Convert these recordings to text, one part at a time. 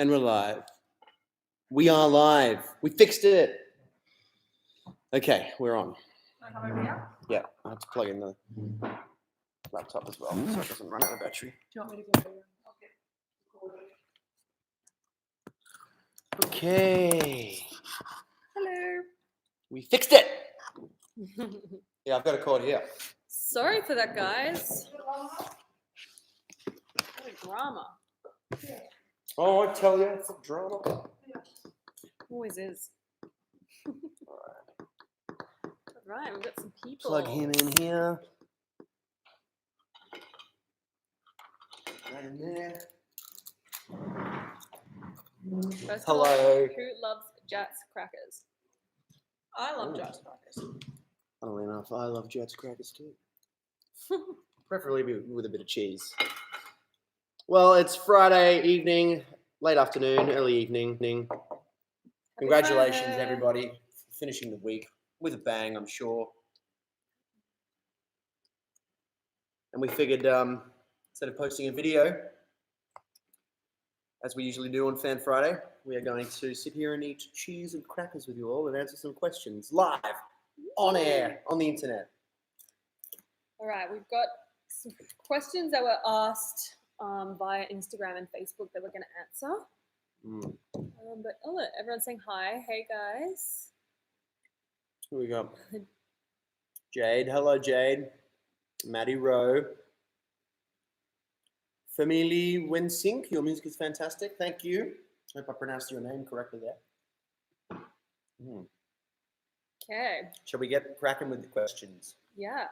And we're live. We are live. We fixed it. Okay, we're on. Wanna come over here? Yeah, I have to plug in the laptop as well so it doesn't run out of battery. Do you want me to go over? Okay. Hello. We fixed it. Yeah, I've got a cord here. Sorry for that, guys. What a drama. Oh, I tell you, it's a drama. Always is. Alright, we've got some people. Plug him in here. Right in there. First of Hello. all, who loves Jats crackers? I love Jats crackers. Funnily enough, I love Jets crackers too. Preferably with a bit of cheese. Well, it's Friday evening, late afternoon, early evening. Congratulations, Friday. everybody, for finishing the week with a bang, I'm sure. And we figured instead of posting a video, as we usually do on Fan Friday, we are going to sit here and eat cheese and crackers with you all and answer some questions live, on air, on the internet. All right, we've got some questions that were asked via Instagram and Facebook that we're going to answer. But oh look, everyone's saying hi. Hey guys. Who we got? Jade. Hello, Jade. Maddie Rowe. Family Winsink. Your music is fantastic. Thank you. Hope I pronounced your name correctly there. Okay. Shall we get cracking with the questions? Yeah.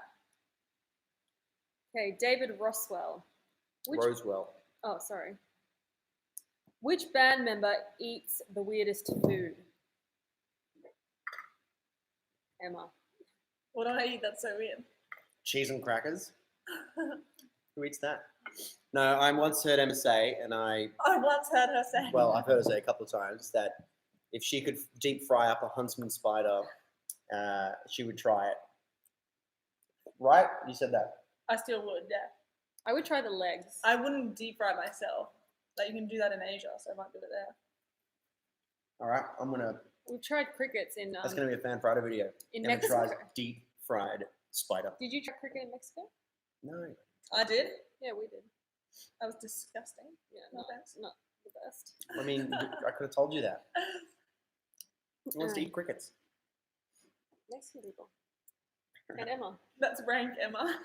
Okay, David Roswell. Rosewell. Oh, sorry. Which band member eats the weirdest food? Emma. What do I eat that's so weird? Cheese and crackers. Who eats that? No, I once heard Emma say, and I once heard her say. well, I've heard her say a couple of times that if she could deep fry up a huntsman spider, she would try it. Right? You said that. I still would, yeah. I would try the legs. I wouldn't deep fry myself. Like, you can do that in Asia, so I might do it there. All right, I'm gonna. We've tried crickets in That's gonna be a Fan Friday video. in Emma Mexico. tries deep fried spider. Did you try cricket in Mexico? No. I did. Yeah, we did. That was disgusting. Yeah, Not not the best. I mean, I could have told you that. Who wants to eat crickets? Mexican people. And Emma. That's rank, Emma.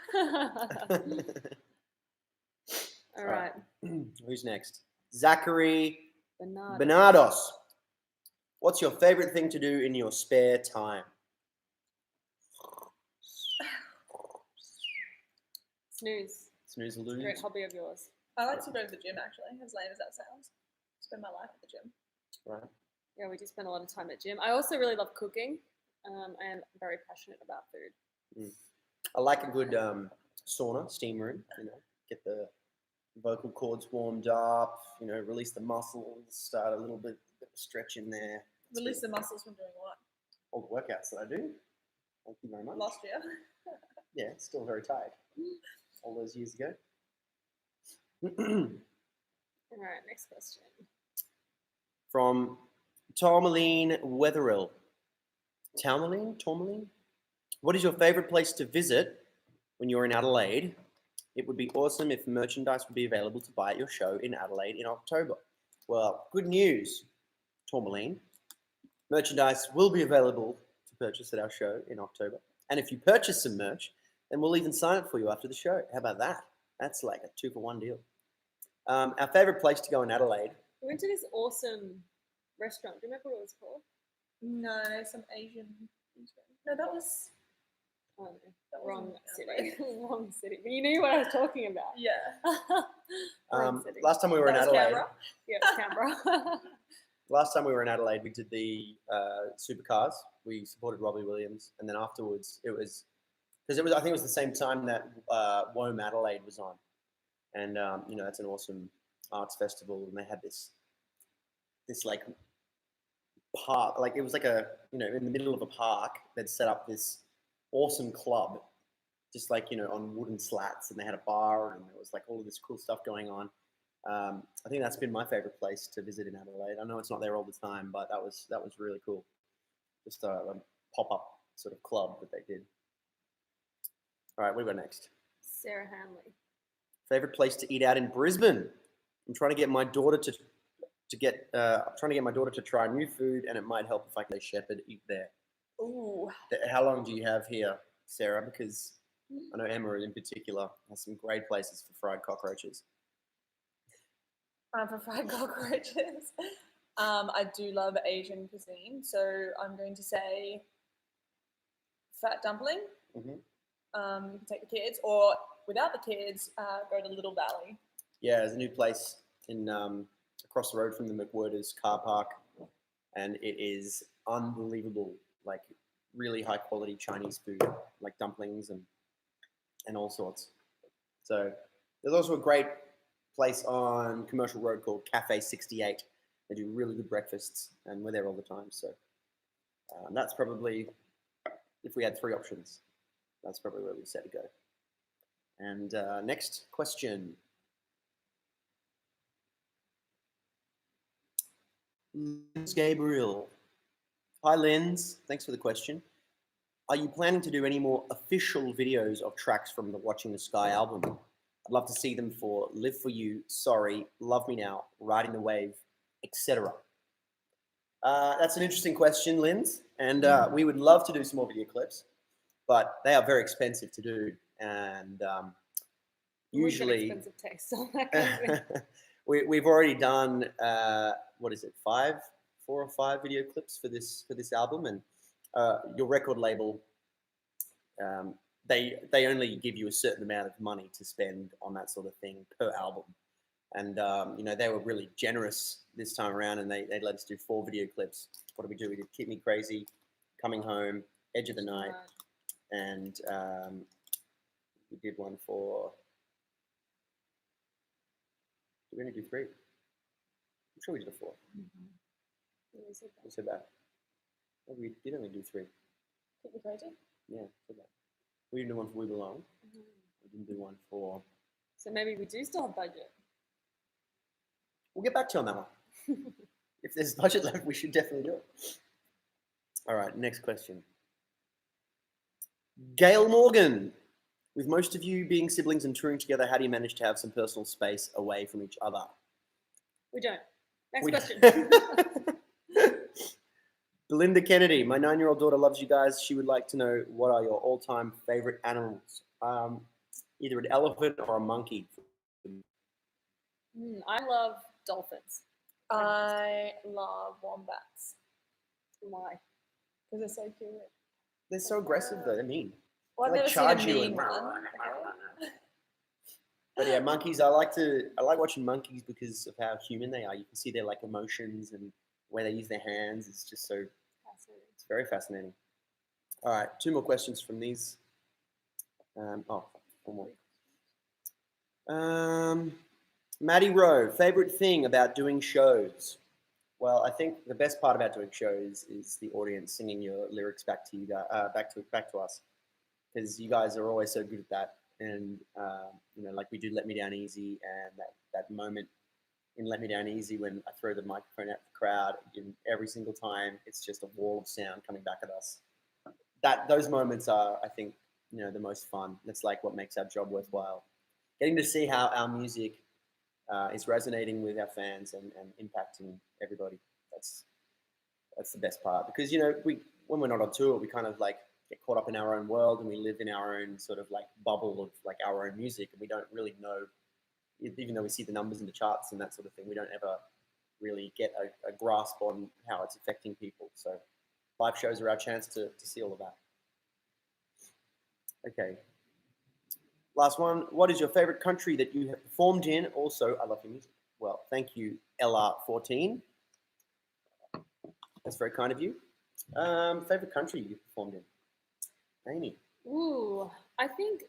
All right. Who's next? Zachary Bernardo. Bernardos. What's your favorite thing to do in your spare time? Snooze. Snooze and Great lose. hobby of yours. I like to go to the gym, actually, as lame as that sounds. Spend my life at the gym. Right. Yeah, we do spend a lot of time at gym. I also really love cooking. I am very passionate about food. I like a good sauna, steam room. You know, get the vocal cords warmed up. You know, release the muscles. Start a little bit of stretch in there. It's Release good. the muscles from doing what? All the workouts that I do. Thank you very much. Last year. Yeah, still very tired. All those years ago. All right, next question. From Tourmaline Wetherill. Tourmaline? What is your favorite place to visit when you're in Adelaide? It would be awesome if merchandise would be available to buy at your show in Adelaide in October. Well, good news, Tourmaline. Merchandise will be available to purchase at our show in October. And if you purchase some merch, then we'll even sign it for you after the show. How about that? That's like a 2-for-1 deal. Our favorite place to go in Adelaide. We went to this awesome restaurant. Do you remember what it was called? No, some Asian. No, that was. Oh, no. That Wrong wasn't city. Wrong city. But you knew what I was talking about. Yeah. Wrong city. Last time we were in That was Adelaide. Canberra? Yeah, it was Canberra. Last time we were in Adelaide, we did the supercars. We supported Robbie Williams, and then afterwards it was because I think it was the same time that WOME Adelaide was on, and you know, that's an awesome arts festival, and they had this like park, like it was like a, you know, in the middle of a park, they'd set up this awesome club, just like, you know, on wooden slats, and they had a bar, and there was like all of this cool stuff going on. I think that's been my favorite place to visit in Adelaide. I know it's not there all the time, but that was really cool. Just a pop-up sort of club that they did. All right, what do we got next? Sarah Hanley. Favorite place to eat out in Brisbane. I'm trying to get my daughter to try new food, and it might help if I can shepherd eat there. Ooh. How long do you have here, Sarah? Because I know Emma in particular has some great places for fried cockroaches. For fried cockroaches. I do love Asian cuisine, so I'm going to say fat dumpling. Mm-hmm. You can take the kids, or without the kids, go to Little Valley. Yeah, there's a new place in across the road from the McWhirters car park, and it is unbelievable. Like really high quality Chinese food, like dumplings and all sorts. So there's also a great place on Commercial Road called Cafe 68. They do really good breakfasts, and we're there all the time. So that's probably, if we had three options, that's probably where we said to go. And next question. Linz Gabriel. Hi, Linz. Thanks for the question. Are you planning to do any more official videos of tracks from the Watching the Sky album? I'd love to see them for Live For You, Sorry, Love Me Now, Riding the Wave, etc. That's an interesting question, Linz. And we would love to do some more video clips, but they are very expensive to do. And usually... expensive taste on that kind of thing. We've already done, what is it, 4 or 5 video clips for this album. And your record label, they only give you a certain amount of money to spend on that sort of thing per album. And, they were really generous this time around, and they let us do 4 video clips. What did we do? We did Keep Me Crazy, Coming Home, Edge of the Night, and we did one for... Did we only do 3? I'm sure we did a 4. Mm-hmm. We said that. Oh, we did only do 3. Keep Me Crazy? Yeah, said that. We didn't do one for We Belong. Mm-hmm. We didn't do one for... So maybe we do still have budget. We'll get back to you on that one. If there's budget left, we should definitely do it. All right, next question. Gail Morgan. With most of you being siblings and touring together, how do you manage to have some personal space away from each other? We don't. Next We- question. Belinda Kennedy. My 9-year-old daughter loves you guys. She would like to know, what are your all-time favorite animals? Either an elephant or a monkey. I love dolphins. I love wombats. Why? Because they're so cute. They're so aggressive though. They're mean. Well, I've They never charge seen you a mean and- one. But yeah, monkeys. I like watching monkeys because of how human they are. You can see their like emotions and where they use their hands. It's just so, Fascinating. it's very fascinating. All right, 2 more questions from these. One more. Maddie Rowe, favorite thing about doing shows? Well, I think the best part about doing shows is the audience singing your lyrics back to you, back to us, because you guys are always so good at that. And like we do "Let Me Down Easy," and that moment in "Let Me Down Easy" when I throw the microphone at the crowd, and every single time it's just a wall of sound coming back at us. Those moments are, I think, the most fun. That's like what makes our job worthwhile. Getting to see how our music is resonating with our fans and impacting everybody. That's the best part, because when we're not on tour, we kind of like get caught up in our own world, and we live in our own sort of like bubble of like our own music, and we don't really know, even though we see the numbers in the charts and that sort of thing, we don't ever really get a grasp on how it's affecting people. So live shows are our chance to see all of that. Okay. Last one. What is your favorite country that you have performed in? Also, I love your music. Well, thank you, LR14. That's very kind of you. Favorite country you performed in? Amy. Ooh, I think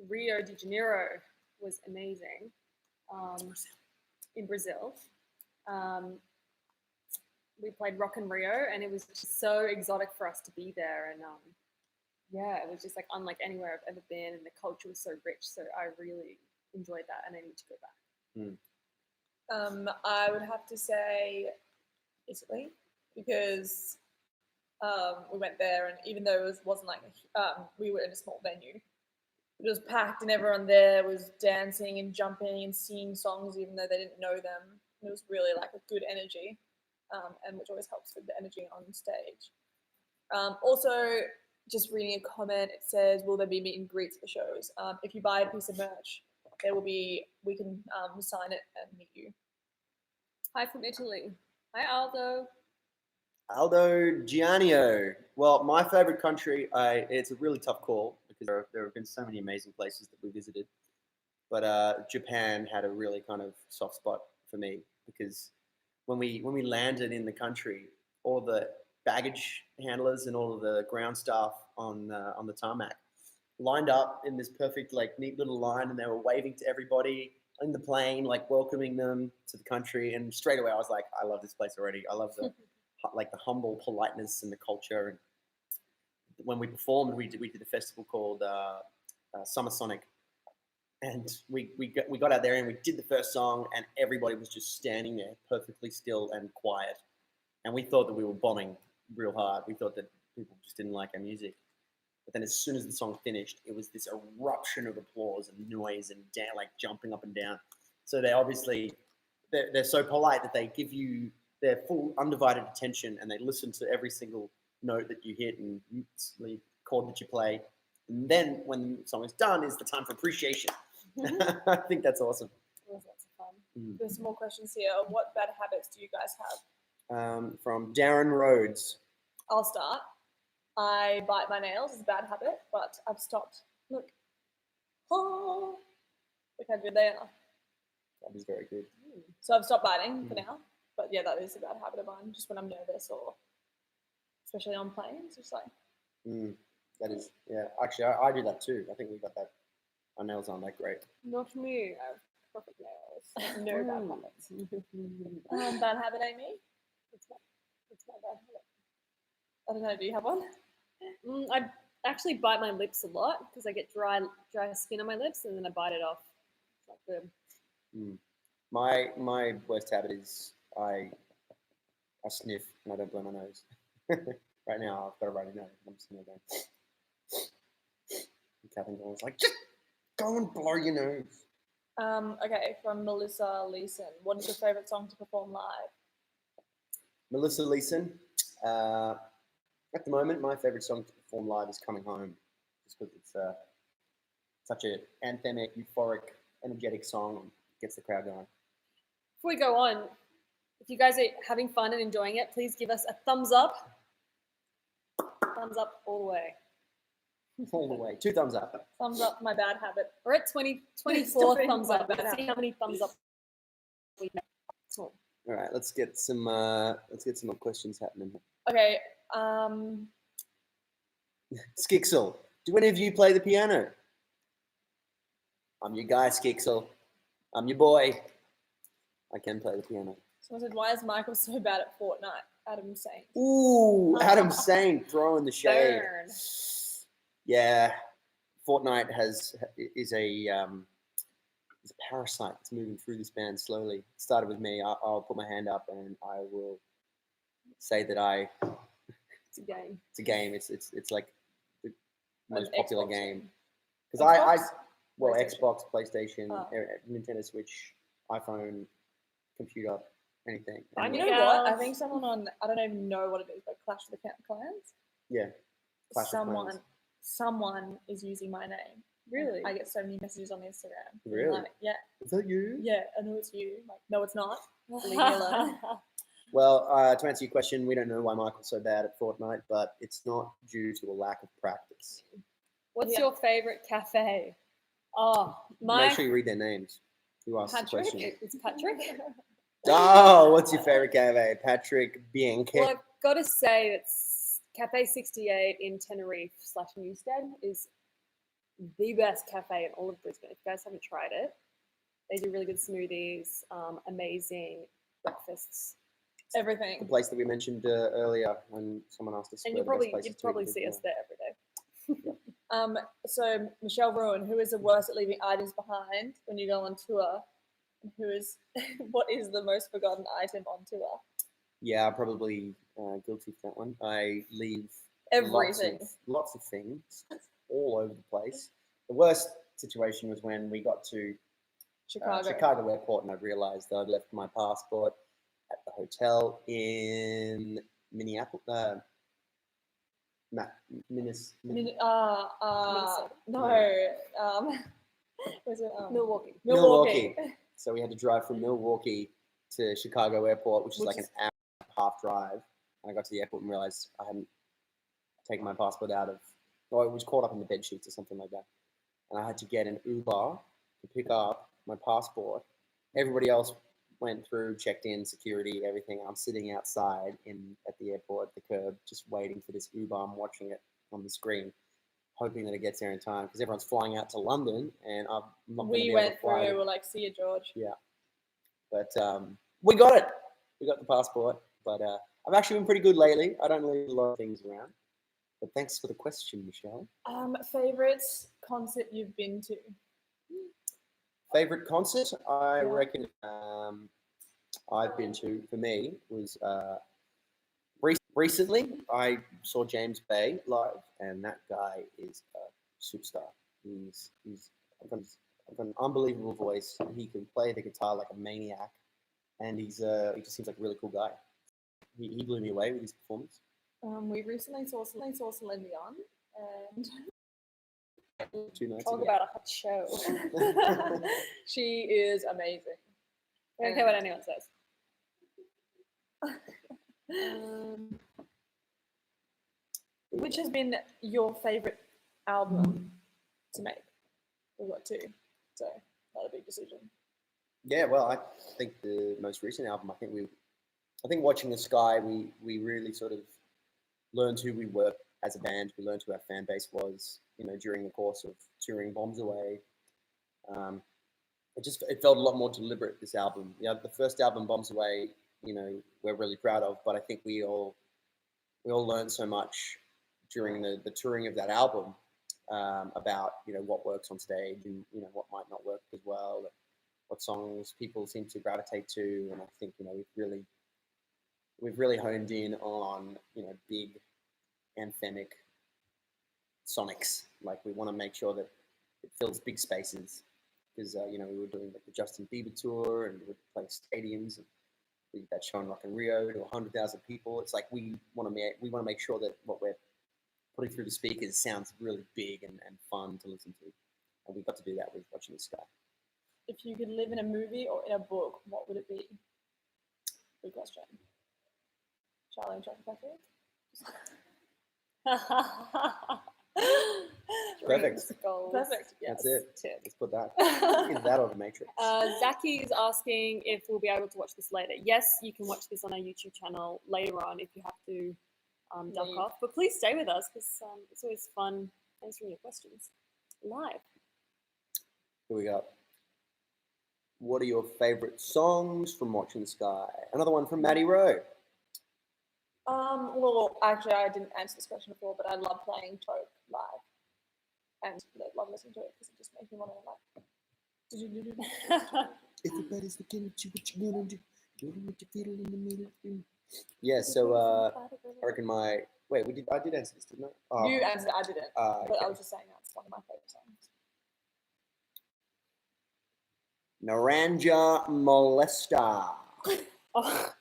Rio de Janeiro was amazing. In Brazil. We played Rock in Rio, and it was just so exotic for us to be there. And yeah, it was just like unlike anywhere I've ever been, and the culture was so rich. So I really enjoyed that, and I need to go back. I would have to say Italy because we went there, and even though it wasn't like we were in a small venue, it was packed, and everyone there was dancing and jumping and singing songs, even though they didn't know them. It was really like a good energy, and which always helps with the energy on stage. Also, just reading a comment, it says, "Will there be meet and greets for shows? If you buy a piece of merch, there will be. We can sign it and meet you." Hi from Italy. Hi, Aldo. Aldo Giannio. Well, my favorite country, it's a really tough call because there have been so many amazing places that we visited. But Japan had a really kind of soft spot for me because when we landed in the country, all the baggage handlers and all of the ground staff on the tarmac lined up in this perfect, like, neat little line, and they were waving to everybody in the plane, like welcoming them to the country. And straight away, I was like, I love this place already. I love the like the humble politeness and the culture. And when we performed, we did a festival called Summer Sonic, and we got out there and we did the first song, and everybody was just standing there perfectly still and quiet. And we thought that we were bombing real hard. We thought that people just didn't like our music. But then as soon as the song finished, it was this eruption of applause and noise and like jumping up and down. So they obviously, they're so polite that they give you their full undivided attention, and they listen to every single note that you hit and the chord that you play. And then when the song is done, is the time for appreciation. I think that's awesome. It was lots of fun. There's some more questions here. What bad habits do you guys have? From Darren Rhodes. I'll start. I bite my nails. It's a bad habit, but I've stopped. Look. Oh, look how good they are. That is very good. So I've stopped biting for now. But yeah, that is a bad habit of mine. Just when I'm nervous, or especially on planes, just like. That is, yeah. Actually, I do that too. I think we got that. Our nails aren't that great. Not me. I have perfect nails. No bad habits. Bad habit, Amy? It's my bad habit. I don't know. Do you have one? I actually bite my lips a lot because I get dry skin on my lips, and then I bite it off. It's not good. My worst habit is I sniff and I don't blow my nose. Right now I've got a runny nose. I'm just going. Catherine was like, just go and blow your nose. Okay, from Melissa Leeson. What is your favourite song to perform live? Melissa Leeson. At the moment, my favourite song to perform live is Coming Home, just because it's such an anthemic, euphoric, energetic song and gets the crowd going. Before we go on, if you guys are having fun and enjoying it, please give us a thumbs up. Thumbs up all the way. All the way. 2 thumbs up. Thumbs up, my bad habit. We're at 24 thumbs up. Bad Let's see habit. how many thumbs up we have. Cool. All right, let's get some more questions happening. Okay. Skixel, do any of you play the piano? I'm your guy, Skixel. I'm your boy. I can play the piano. Someone said, why is Michael so bad at Fortnite? Adam saying. Ooh, Adam Sane throwing the shade. Burn. Yeah, Fortnite is a parasite that's moving through this band slowly. It started with me. I'll put my hand up and I will say that It's a game. it's a game. It's like the most An popular Xbox game. game. Because PlayStation? Xbox, PlayStation, Oh. Nintendo Switch, iPhone, computer, anything. Fine. You And- know what? I Girls. think someone on, I don't even know what it is, but Clash of the Clans? Yeah. Clash of Clans. Someone is using my name. Really? I get so many messages on Instagram. being Really? Like, yeah, Is that you? yeah, I know it's you. Like, no, it's not. Leave me alone. Well, to answer your question, we don't know why Michael's so bad at Fortnite, but it's not due to a lack of practice. What's Yeah. your favorite cafe? Oh, my Make sure you read their names. Who asked the Patrick. question? It's Patrick. Oh, what's your favorite cafe? Patrick Bianchi. Well, I've got to say it's Cafe 68 in Tenerife/Newstead is the best cafe in all of Brisbane. If you guys haven't tried it, they do really good smoothies, amazing breakfasts, The Everything. place that we mentioned earlier when someone asked us. and where you'd the best probably places you'd to probably eat see is. us there every day. So Michelle Ruin, who is the worst at leaving items behind when you go on tour? Who is? What is the most forgotten item on tour? Yeah, probably guilty for that one. I leave Everything. lots of things all over the place. The worst situation was when we got to Chicago airport and I realized that I'd left my passport at the hotel in Minneapolis. Minnesota. No. Was it Milwaukee. Milwaukee. So we had to drive from Milwaukee to Chicago airport, which is like an hour and a half drive. And I got to the airport and realized I hadn't taken my passport out of, or it was caught up in the bed sheets or something like that. And I had to get an Uber to pick up my passport. Everybody else went through, checked in, security, everything. I'm sitting outside at the airport, the curb, just waiting for this Uber. I'm watching it on the screen, hoping that it gets there in time because everyone's flying out to London, and I'm not going to be able to fly. We were like, "See you, George." Yeah, but we got it. We got the passport. But I've actually been pretty good lately. I don't leave a lot of things around. But thanks for the question, Michelle. Favorite concert you've been to? Favorite concert? I reckon I've been to, for me, was recently I saw James Bay live, and that guy is a superstar. He's got an unbelievable voice. He can play the guitar like a maniac, and he just seems like a really cool guy. He blew me away with his performance. We recently saw Celine Dion, and 2 nights Talk ago. about a hot show. she is amazing. I don't care what anyone says. Which has been your favorite album to make? We've got 2, so not a big decision. Yeah, well, I think the most recent album, I think Watching the Sky, we really sort of learned who we were as a band. We learned who our fan base was, during the course of touring Bombs Away. It felt a lot more deliberate, this album. The first album, Bombs Away, we're really proud of, but I think we all learned so much during the touring of that album about, what works on stage and, what might not work as well, what songs people seem to gravitate to. And I think, we've really honed in on, big anthemic sonics. Like, we want to make sure that it fills big spaces because, we were doing like the Justin Bieber tour and we would play stadiums and we did that show in Rock in Rio to 100,000 people. It's like we want to make sure that what we're putting through the speakers sounds really big and fun to listen to. And we got to do that with Watching the Sky. If you could live in a movie or in a book, what would it be? Good question. Charlie and Chocolate Factory? Perfect. Goals. Perfect. Yes. That's it. Tip. Let's put that. Either that or The Matrix. Zaki is asking if we'll be able to watch this later. Yes, you can watch this on our YouTube channel later on if you have to duck off. But please stay with us because it's always fun answering your questions live. Here we go. What are your favorite songs from Watching the Sky? Another one from Maddie Rowe. Well, actually, I didn't answer this question before, but I love playing Choke live, and love listening to it because it just makes me want to like. Everybody's looking at you, what you gonna do? Doing what you feel in the middle. Yeah, so I reckon I did answer this, didn't I? Oh. You answered it, I didn't. But okay. I was just saying that's one of my favorite songs. Naranja Molesta. Oh.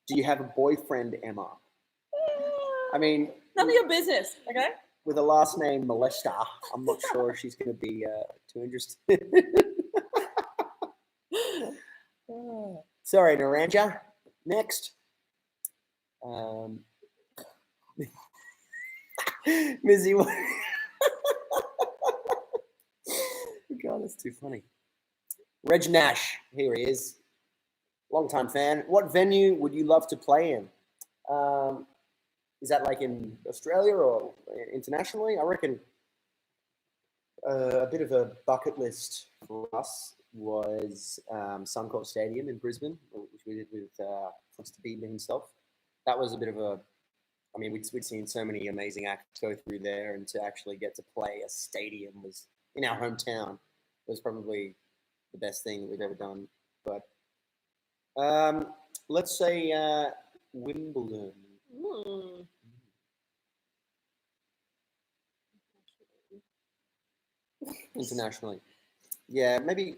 Do you have a boyfriend, Emma? I mean, none of your business, okay? With a last name Molesta, I'm not sure she's going to be too interested. Sorry, Naranja. Next. Mizzy. God, that's too funny. Reg Nash, here he is. Long-time fan. What venue would you love to play in? Is that like in Australia or internationally? I reckon a bit of a bucket list for us was Suncorp Stadium in Brisbane, which we did with Mr. Bieber himself. That was a bit of we'd seen so many amazing acts go through there, and to actually get to play a stadium was in our hometown was probably the best thing that we've ever done but let's say Wimbledon. Hmm. Internationally. Yeah, maybe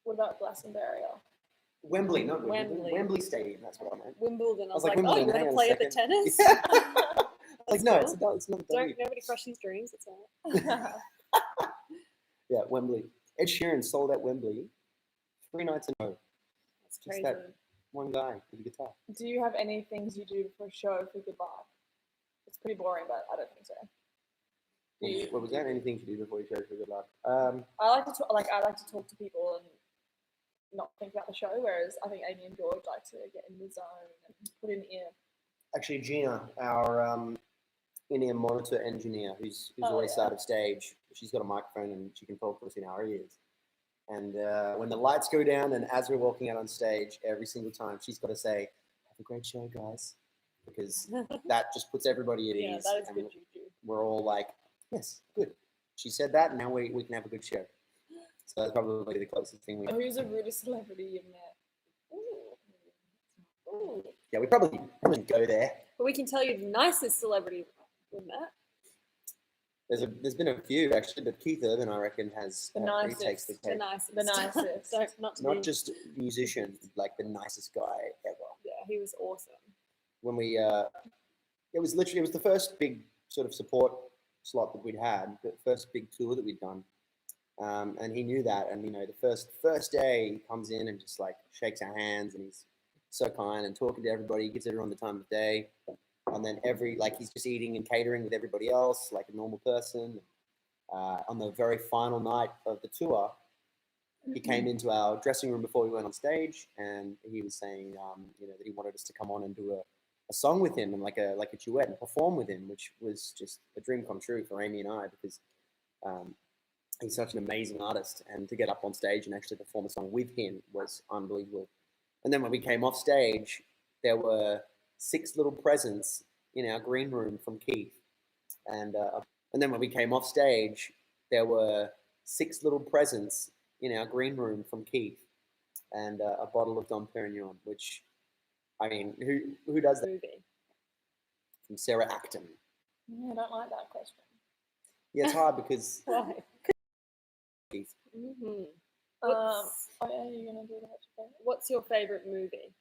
What about Glastonbury? Wembley, not Wimbledon. Wembley. Wembley Stadium, that's what I meant. Wimbledon. I was like, like, oh, you Wimbledon, want hang to on a play at the second. tennis? Yeah. Like, no, it's not a Don't W. nobody crush his dreams. It's all right. Yeah, Wembley. Ed Sheeran sold out Wembley 3 nights in a row. That's Just crazy. that one guy with a guitar. Do you have any things you do for a show for good luck? It's pretty boring, but I don't think so. What was that? Anything to do before you show for good luck? I like to talk, I like to talk to people and not think about the show. Whereas I think Amy and George like to get in the zone and put in ear. Actually, Gina, our in-ear monitor engineer, who's Oh, always yeah. out of stage, she's got a microphone and she can talk to us in our ears. And when the lights go down and as we're walking out on stage, every single time she's got to say, "Have a great show, guys," because that just puts everybody at Yeah, ease. that is and good juju. we're all like, "Yes, good." She said that, and now we can have a good show. So that's probably the closest thing we. Who's the rudest celebrity you've met? Ooh. Yeah, we probably go there. But we can tell you the nicest celebrity we've met. There's been a few actually, but Keith Urban, I reckon, has The really takes the nicest. The cake. nicest. The nicest. Not to Not be- just musician, like the nicest guy ever. Yeah, he was awesome. When we, it was the first big sort of support slot that we'd had, the first big tour that we'd done, and he knew that. And the first day he comes in and just like shakes our hands, and he's so kind and talking to everybody, gives everyone the time of day, and then he's just eating and catering with everybody else like a normal person. On the very final night of the tour, he came into our dressing room before we went on stage, and he was saying, that he wanted us to come on and do a song with him and like a duet and perform with him, which was just a dream come true for Amy and I, because he's such an amazing artist, and to get up on stage and actually perform a song with him was unbelievable. And then when we came off stage, there were 6 little presents in our green room from Keith, and then when we came off stage, there were 6 little presents in our green room from Keith, and a bottle of Dom Perignon, which, I mean, who does that? Movie. From Sarah Acton. Yeah, I don't like that question. Yeah, it's hard because Why? Keith. Mm-hmm. Oh yeah, you're gonna do that. What's your favorite movie?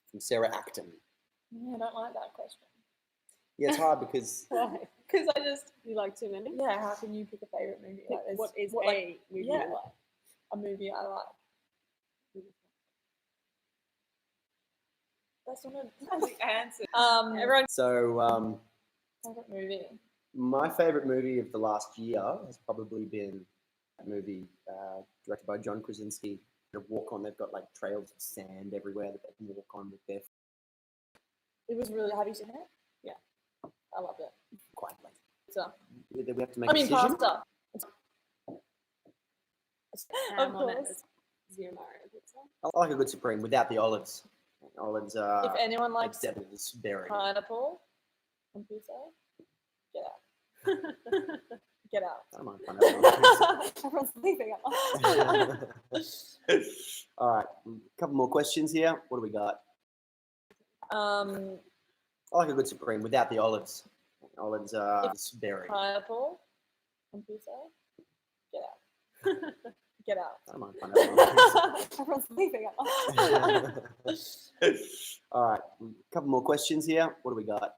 From Sarah Acton. Yeah, I don't like that question. Yeah, it's hard because Why? Because I just You like too many? yeah. How can you pick a favorite movie? Pick Like, what is like, a movie yeah. you like? a movie I like? That's not the answer. Everyone. so. Favorite movie. My favorite movie of the last year has probably been a movie directed by John Krasinski. They walk on. They've got like trails of sand everywhere that they can walk on with their It was really. Have you seen it? Yeah. I loved it. quite like. So We have to make I a mean, decision. pasta. Ham on it. course. Zero Mario pizza. I like a good supreme without the olives. Olives are If anyone likes devil's berry. pineapple on pizza, get out. Get out. I don't mind pineapple. Everyone's leaving. All right, a couple more questions here. What do we got? I like a good supreme without the olives. Olives are berry. Pineapple on pizza, get out. Get out. I don't mind pineapple. Everyone's leaving. All right, a couple more questions here. What do we got?